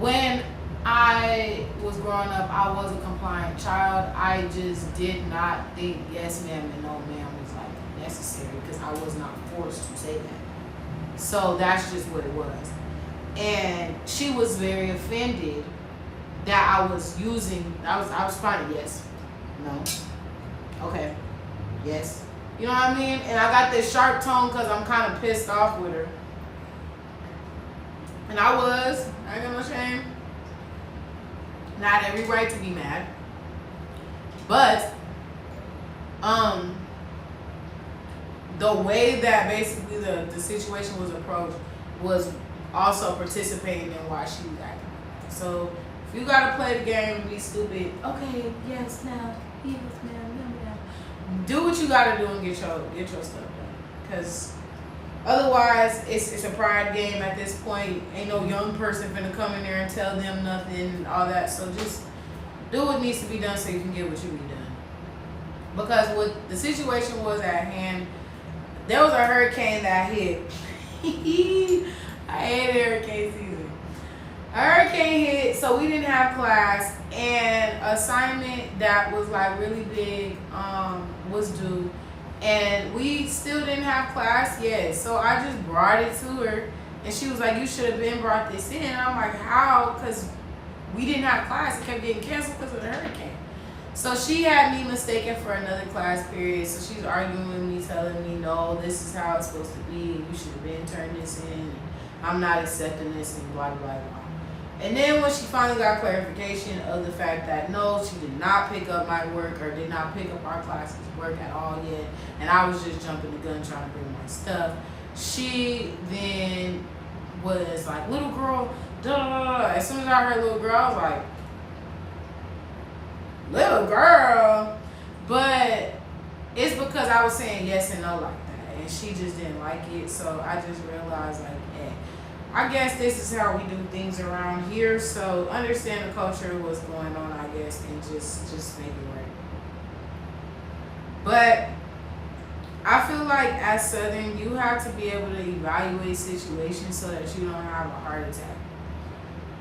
When I was growing up, I was a compliant child. I just did not think yes ma'am and no ma'am was like necessary, because I was not forced to say that. So that's just what it was. And she was very offended that I was responding yes, no, okay, yes. You know what I mean? And I got this sharp tone because I'm kind of pissed off with her. And I ain't got no shame. Not every right to be mad. But the way that basically the situation was approached was also participating in why she was acting like that. So if you gotta play the game and be stupid, okay, yes, now, yes, ma'am, no, ma'am. Do what you gotta do and get your stuff done. Because otherwise, it's a pride game at this point. Ain't no young person finna come in there and tell them nothing and all that. So just do what needs to be done so you can get what you need done. Because what the situation was at hand, there was a hurricane that hit. I hate hurricane season. A hurricane hit, so we didn't have class, and assignment that was like really big was due. And we still didn't have class yet. So I just brought it to her. And she was like, you should have been brought this in. And I'm like, how? Because we didn't have class. It kept getting canceled because of the hurricane. So she had me mistaken for another class period. So she's arguing with me, telling me, no, this is how it's supposed to be. And you should have been turning this in. And I'm not accepting this, and blah, blah, blah. And then when she finally got clarification of the fact that no, she did not pick up my work or did not pick up our classes' work at all yet, and I was just jumping the gun trying to bring my stuff, she then was like, little girl, duh. As soon as I heard little girl, I was like, little girl? But it's because I was saying yes and no like that, and she just didn't like it. So I just realized, like, hey, I guess this is how we do things around here. So understand the culture, what's going on, I guess, and just make it right. But I feel like as Southern, you have to be able to evaluate situations so that you don't have a heart attack.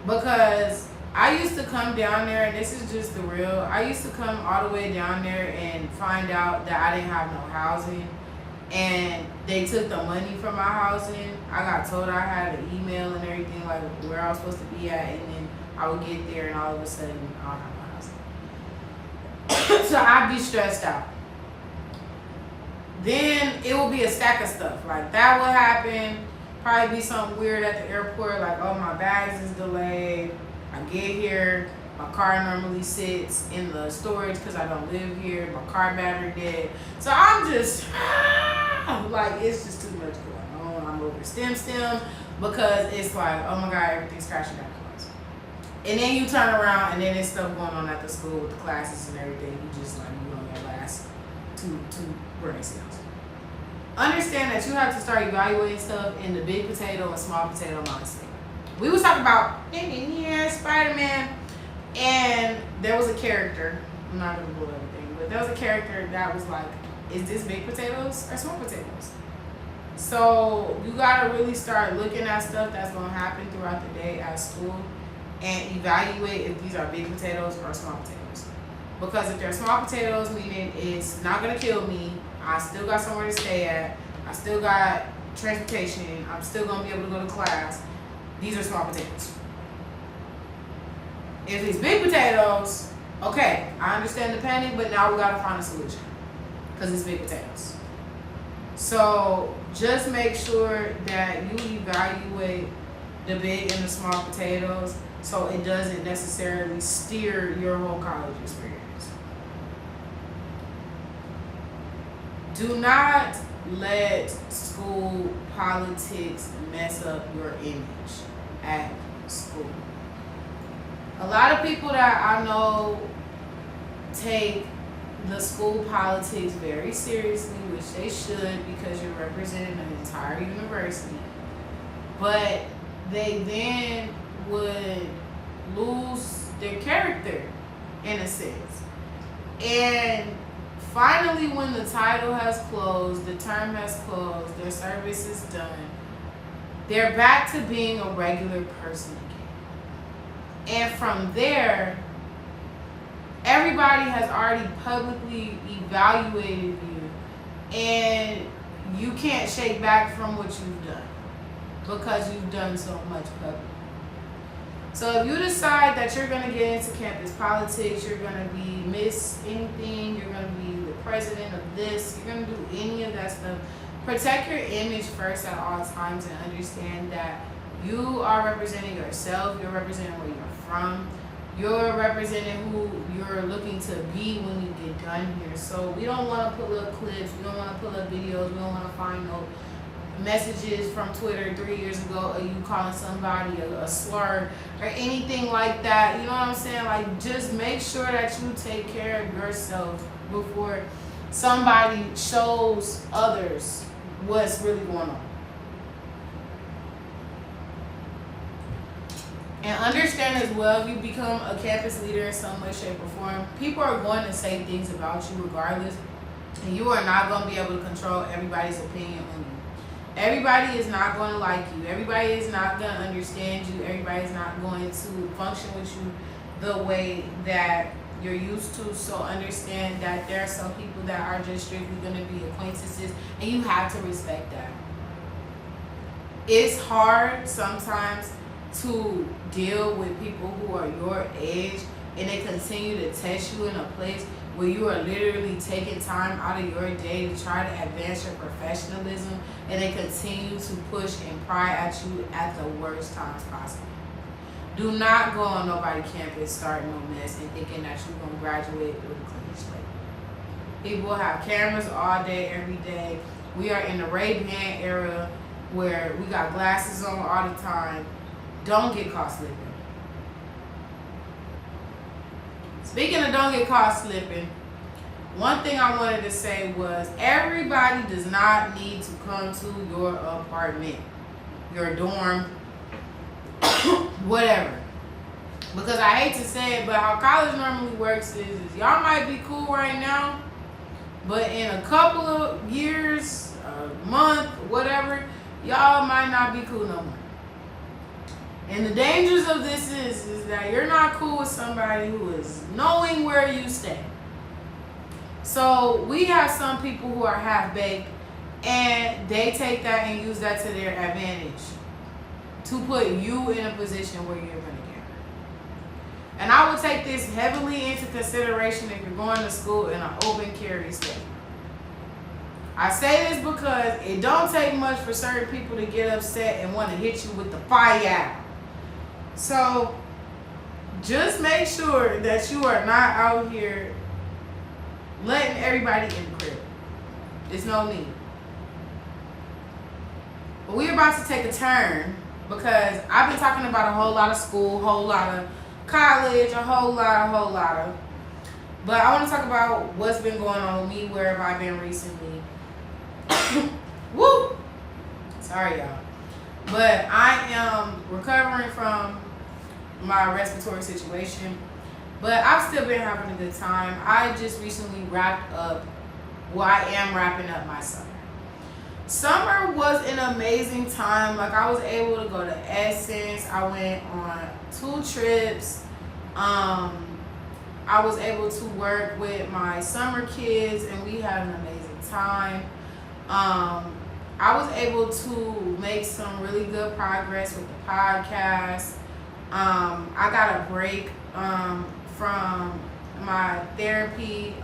Because I used to come down there, and this is just the real, I used to come all the way down there and find out that I didn't have no housing. And they took the money from my housing. I got told I had an email and everything, like where I was supposed to be at, and then I would get there and all of a sudden I don't have my housing. So I'd be stressed out. Then it would be a stack of stuff. Like that would happen. Probably be something weird at the airport, like, oh, my bags is delayed. I get here, my car normally sits in the storage because I don't live here. My car battery dead. So I'm just like, it's just too much going on. I'm over stem because it's like, oh my God, everything's crashing down close. And then you turn around and then there's stuff going on at the school with the classes and everything. You just like, you on your last two brain cells. understand that you have to start evaluating stuff in the big potato and small potato mindset. We was talking about Spider-Man, and there was a character. I'm not gonna blow everything, but there was a character that was like, "Is this big potatoes or small potatoes?" So you gotta really start looking at stuff that's gonna happen throughout the day at school, and evaluate if these are big potatoes or small potatoes. Because if they're small potatoes, meaning it's not gonna kill me, I still got somewhere to stay at, I still got transportation, I'm still gonna be able to go to class, these are small potatoes. If it's big potatoes, okay, I understand the panic, but now we gotta find a solution. Because it's big potatoes. So just make sure that you evaluate the big and the small potatoes so it doesn't necessarily steer your whole college experience. Do not let school politics mess up your image at school. A lot of people that I know take the school politics very seriously, which they should, because you're representing an entire university. But they then would lose their character in a sense. And finally, when the title has closed, the term has closed, their service is done, they're back to being a regular person again. And from there, everybody has already publicly evaluated you, and you can't shake back from what you've done because you've done so much publicly. So if you decide that you're going to get into campus politics, you're going to be Miss anything, you're going to be the president of this, you're going to do any of that stuff, protect your image first at all times and understand that you are representing yourself, you're representing where you're from, you're representing who you're looking to be when you get done here. So we don't want to pull up clips, we don't want to pull up videos, we don't want to find no messages from Twitter 3 years ago of you calling somebody a slur or anything like that. You know what I'm saying? Like, just make sure that you take care of yourself before somebody shows others what's really going on. And understand as well, if you become a campus leader in some way, shape, or form, people are going to say things about you regardless, and you are not going to be able to control everybody's opinion on you. Everybody is not going to like you. Everybody is not going to understand you. Everybody is not going to function with you the way that you're used to. So understand that there are some people that are just strictly going to be acquaintances, and you have to respect that. It's hard sometimes to deal with people who are your age, and they continue to test you in a place where you are literally taking time out of your day to try to advance your professionalism, and they continue to push and pry at you at the worst times possible. Do not go on nobody's campus starting no mess and thinking that you're going to graduate with a clean slate. People have cameras all day, every day. We are in the Ray-Ban era where we got glasses on all the time. Don't get caught slipping. Speaking of don't get caught slipping, one thing I wanted to say was everybody does not need to come to your apartment, your dorm, whatever. Because I hate to say it, but how college normally works is y'all might be cool right now, but in a couple of years, a month, whatever, y'all might not be cool no more. And the dangers of this is that you're not cool with somebody who is knowing where you stay. So we have some people who are half-baked, and they take that and use that to their advantage to put you in a position where you're going to get hurt. And I would take this heavily into consideration if you're going to school in an open carry state. I say this because it don't take much for certain people to get upset and want to hit you with the fire. So just make sure that you are not out here letting everybody in the crib. There's no need. But we're about to take a turn because I've been talking about a whole lot of school, whole lot of college, a whole lot of. But I want to talk about what's been going on with me, where have I been recently. Woo! Sorry, y'all. But I am recovering from my respiratory situation. But I've still been having a good time. I just recently wrapped up, well, I am wrapping up my summer. Summer was an amazing time. Like, I was able to go to Essence. I went on 2 trips. I was able to work with my summer kids, and we had an amazing time. I was able to make some really good progress with the podcast. I got a break from my therapy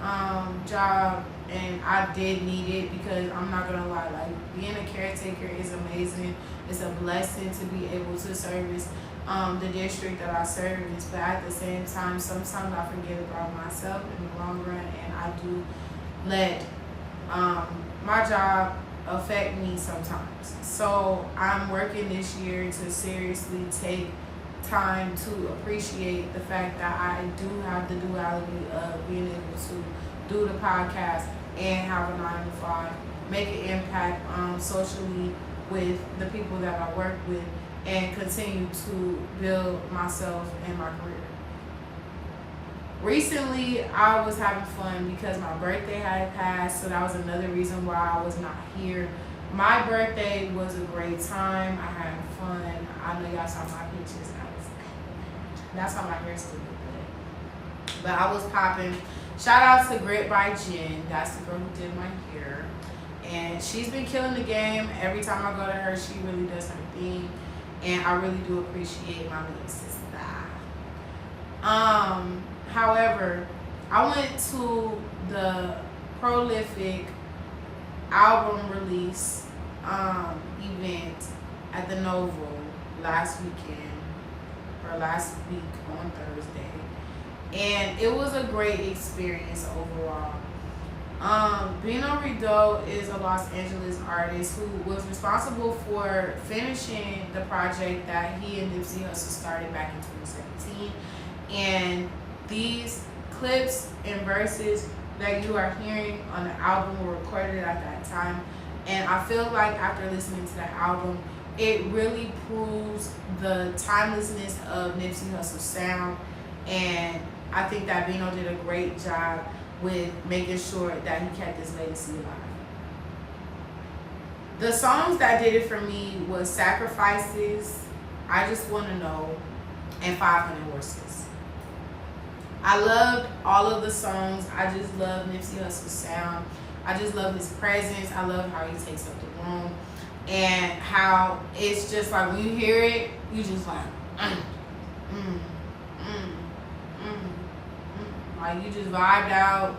job, and I did need it because I'm not gonna lie, like, being a caretaker is amazing. It's a blessing to be able to service the district that I service, but at the same time, sometimes I forget about myself in the long run, and I do let my job affect me sometimes. So I'm working this year to seriously take time to appreciate the fact that I do have the duality of being able to do the podcast and have a 9 to 5, make an impact socially with the people that I work with, and continue to build myself and my career. Recently, I was having fun because my birthday had passed, so that was another reason why I was not here. My birthday was a great time. I had fun. I know y'all saw my pictures. That's how my hair still looked good. But I was popping. Shout out to Grit by Jen. That's the girl who did my hair. And she's been killing the game. Every time I go to her, she really does her thing. And I really do appreciate my little sister. However, I went to the prolific album release event at the Novo last weekend, or last week on Thursday, and it was a great experience overall. Bino Rideau is a Los Angeles artist who was responsible for finishing the project that he and Nipsey Hussle started back in 2017, and these clips and verses that you are hearing on the album were recorded at that time. And I feel like after listening to that album, it really proves the timelessness of Nipsey Hussle's sound. And I think that Bino did a great job with making sure that he kept his legacy alive. The songs that did it for me was Sacrifices, I Just Wanna Know, and 500 Horses. I loved all of the songs. I just love Nipsey Hussle's sound. I just love his presence. I love how he takes up the room, and how it's just like when you hear it, you just like, like you just vibed out.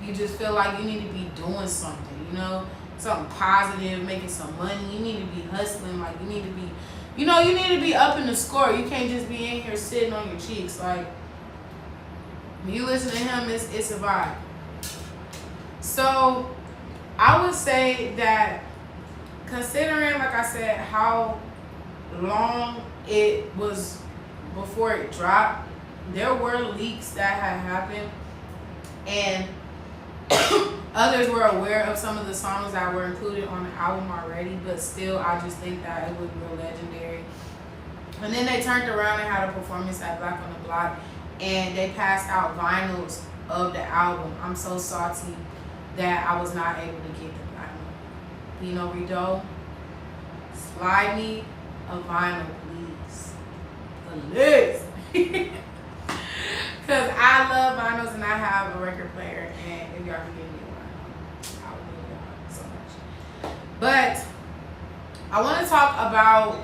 You just feel like you need to be doing something, you know, something positive, making some money. You need to be hustling. Like you need to be, you know, you need to be up in the score. You can't just be in here sitting on your cheeks. Like when you listen to him, it's a vibe. So I would say that, considering, like I said, how long it was before it dropped, there were leaks that had happened, and others were aware of some of the songs that were included on the album already, but still, I just think that it was real legendary. And then they turned around and had a performance at Black on the Block, and they passed out vinyls of the album. I'm so salty that I was not able to get the vinyl. Bino Rideau, slide me a vinyl, please. Please. Because I love vinyls and I have a record player, and if y'all can give me one, I would love y'all so much. But I want to talk about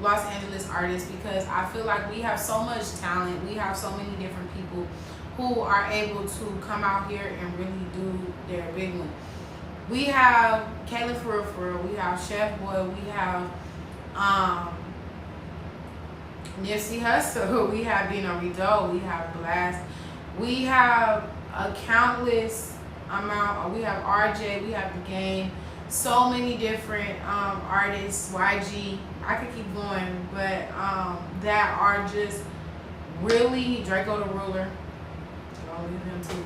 Los Angeles artists, because I feel like we have so much talent. We have so many different people who are able to come out here and really do their big one. We have Caleb for real, we have Chef Boy, we have Nipsey Hussle, we have Bino Rideau, we have Blast, we have a countless amount, we have RJ, we have The Game, so many different artists, YG, I could keep going, but that are just really, Draco the Ruler, I'll leave him too,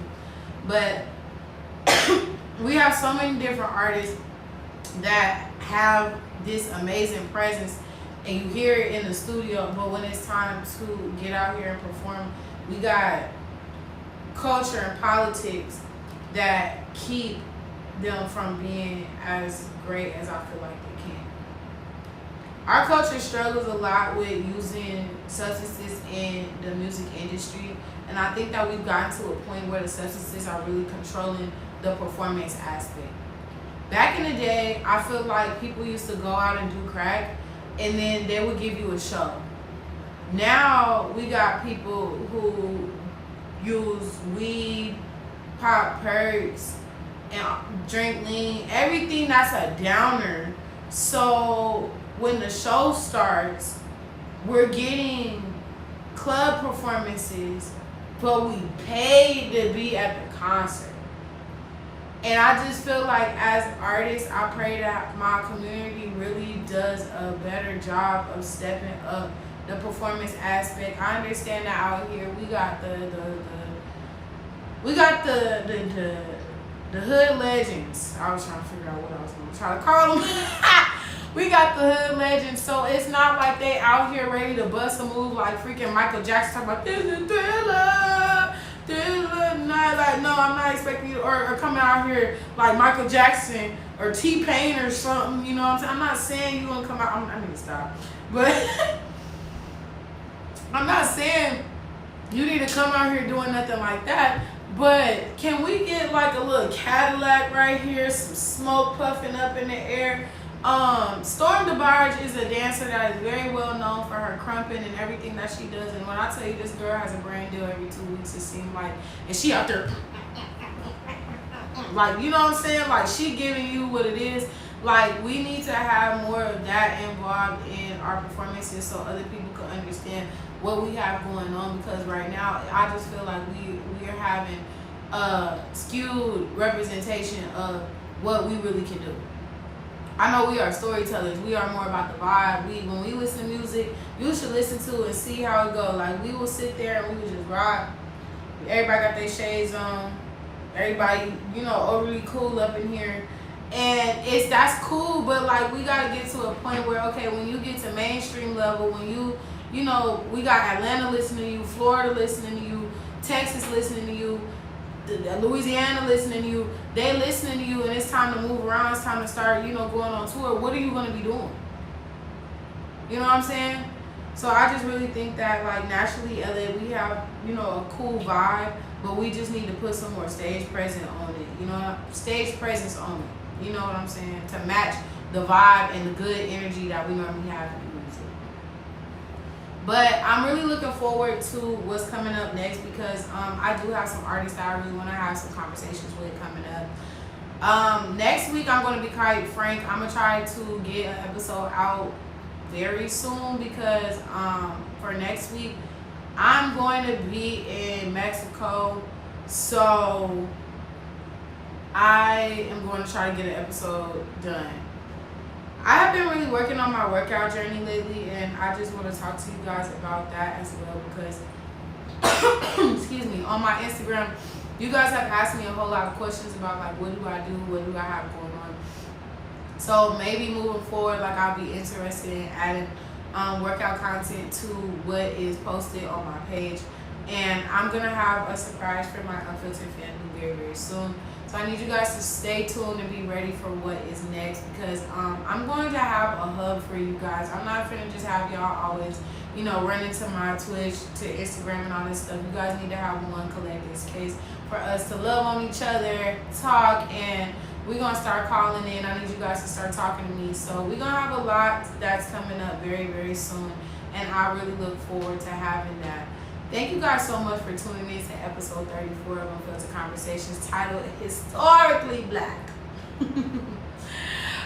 but we have so many different artists that have this amazing presence, and you hear it in the studio, but when it's time to get out here and perform, we got culture and politics that keep them from being as great as I feel like they can. Our culture struggles a lot with using substances in the music industry, and I think that we've gotten to a point where the substances are really controlling the performance aspect. Back in the day, I feel like people used to go out and do crack, and then they would give you a show. Now we got people who use weed, pop perks, and drink lean, everything that's a downer. So when the show starts, we're getting club performances, but we paid to be at the concert. And I just feel like as artists, I pray that my community really does a better job of stepping up the performance aspect. I understand that out here we got the hood legends. I was trying to figure out what I was going to try to call them. We got the hood legends, so it's not like they out here ready to bust a move like freaking Michael Jackson talking about this is thriller. Not like, no, I'm not expecting you or coming out here like Michael Jackson or T-Pain or something, you know what I'm saying? I'm not saying you gonna come out, I need to stop, but I'm not saying you need to come out here doing nothing like that, but can we get like a little Cadillac right here, some smoke puffing up in the air? Storm DeBarge is a dancer that is very well known for her crumping and everything that she does. And when I tell you this girl has a brand deal every 2 weeks, it seems like, and she out there, like, you know what I'm saying? Like, she giving you what it is. Like, we need to have more of that involved in our performances so other people can understand what we have going on. Because right now, I just feel like we are having a skewed representation of what we really can do. I know we are storytellers. We are more about the vibe. When we listen to music, you should listen to it and see how it goes. Like, we will sit there and we will just rock. Everybody got their shades on. Everybody, you know, overly cool up in here. And that's cool, but like we gotta get to a point where, okay, when you get to mainstream level, when you know, we got Atlanta listening to you, Florida listening to you, Texas listening to you, Louisiana listening to you, they listening to you, and it's time to move around, it's time to start, you know, going on tour. What are you gonna be doing? You know what I'm saying? So I just really think that like naturally LA, we have, you know, a cool vibe, but we just need to put some more stage presence on it, you know, stage presence on it. You know what I'm saying? To match the vibe and the good energy that we normally have in music. But I'm really looking forward to what's coming up next because I do have some artists that I really want to have some conversations with coming up. Next week I'm going to be quite frank. I'm going to try to get an episode out very soon because for next week I'm going to be in Mexico. So I am going to try to get an episode done. I have been really working on my workout journey lately, and I just want to talk to you guys about that as well because, excuse me, on my Instagram, you guys have asked me a whole lot of questions about like what do I do, what do I have going on. So maybe moving forward, like I'll be interested in adding workout content to what is posted on my page, and I'm gonna have a surprise for my Unfiltered family very, very soon. So I need you guys to stay tuned and be ready for what is next because I'm going to have a hub for you guys. I'm not finna just have y'all always, you know, run into my Twitch, to Instagram and all this stuff. You guys need to have one collective space for us to love on each other, talk, and we're going to start calling in. I need you guys to start talking to me. So we're going to have a lot that's coming up very, very soon, and I really look forward to having that. Thank you guys so much for tuning in to episode 34 of Unfiltered Conversations titled Historically Black.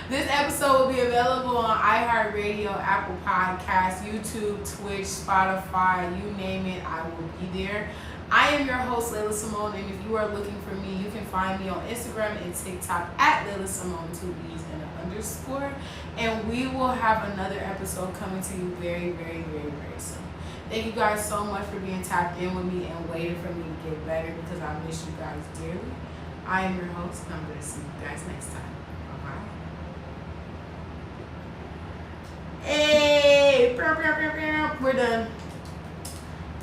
This episode will be available on iHeartRadio, Apple Podcasts, YouTube, Twitch, Spotify, you name it, I will be there. I am your host, Layla Simone, and if you are looking for me, you can find me on Instagram and TikTok at Layla Simone, 2 E's and an _. And we will have another episode coming to you very, very, very, very soon. Thank you guys so much for being tapped in with me and waiting for me to get better because I miss you guys dearly. I am your host, and I'm going to see you guys next time. Bye-bye. We're done.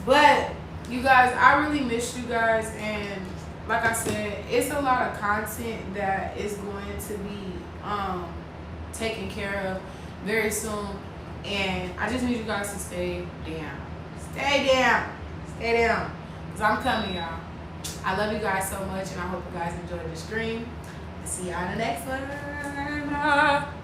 But you guys, I really missed you guys, and like I said, it's a lot of content that is going to be taken care of very soon, and I just need you guys to stay down. Stay down. Stay down. Because I'm coming, y'all. I love you guys so much, and I hope you guys enjoyed the stream. See y'all in the next one.